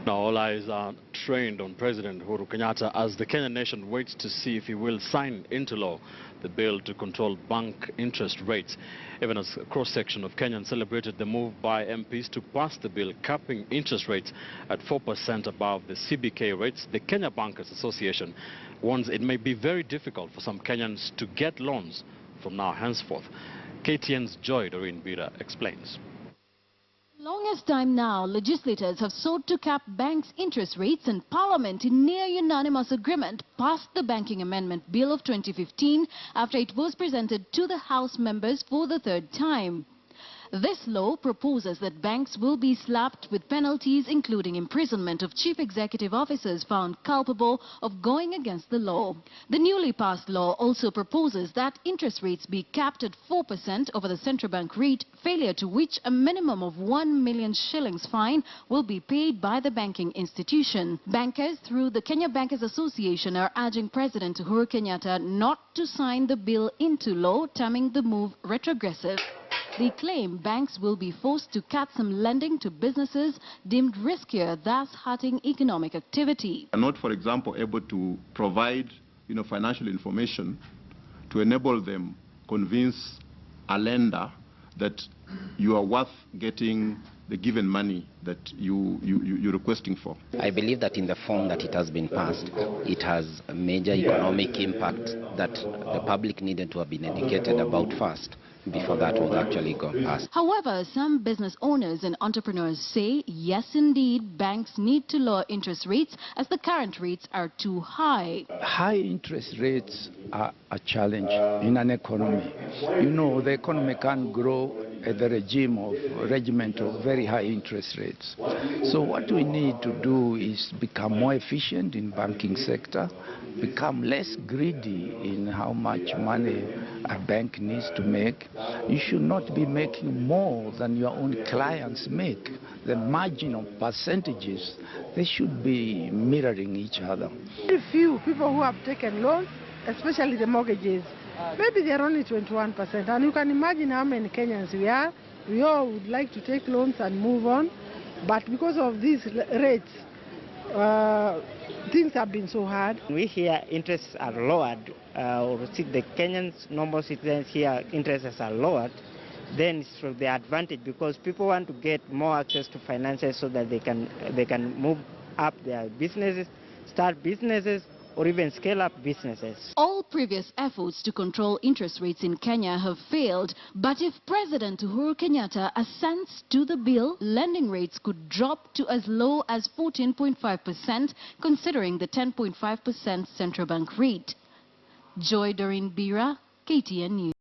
Now all eyes are trained on President Uhuru Kenyatta as the Kenyan nation waits to see if he will sign into law the bill to control bank interest rates. Even as a cross-section of Kenyans celebrated the move by MPs to pass the bill capping interest rates at 4% above the CBK rates, the Kenya Bankers Association warns it may be very difficult for some Kenyans to get loans from now henceforth. KTN's Doreen Biira explains. Longest time now, legislators have sought to cap banks' interest rates, and Parliament, in near unanimous agreement, passed the Banking Amendment Bill of 2015 after it was presented to the House members for the third time. This law proposes that banks will be slapped with penalties, including imprisonment of chief executive officers found culpable of going against the law. The newly passed law also proposes that interest rates be capped at 4% over the central bank rate, failure to which a minimum of 1 million shillings fine will be paid by the banking institution. Bankers, through the Kenya Bankers Association, are urging President Uhuru Kenyatta not to sign the bill into law, terming the move retrogressive. They claim banks will be forced to cut some lending to businesses deemed riskier, thus hurting economic activity. Are not, for example, able to provide, financial information to enable them convince a lender that you are worth getting the given money that you're requesting for. I believe that in the form that it has been passed, it has a major economic impact that the public needed to have been educated about first before that was actually passed. However, some business owners and entrepreneurs say, yes indeed, banks need to lower interest rates as the current rates are too high. High interest rates are a challenge in an economy. The economy can't grow at the regiment of very high interest rates. So what we need to do is become more efficient in banking sector, become less greedy in how much money a bank needs to make. You should not be making more than your own clients make. The margin of percentages, they should be mirroring each other. Very few people who have taken loans, especially the mortgages, maybe they're only 21%. And you can imagine how many Kenyans we are. We all would like to take loans and move on. But because of these rates, things have been so hard. We hear interests are lowered, or the Kenyans, normal citizens here, interests are lowered, then it's for the advantage because people want to get more access to finances so that they can move up their businesses, start businesses, or even scale up businesses. All previous efforts to control interest rates in Kenya have failed, but if President Uhuru Kenyatta assents to the bill, lending rates could drop to as low as 14.5%, considering the 10.5% central bank rate. Doreen Biira, KTN News.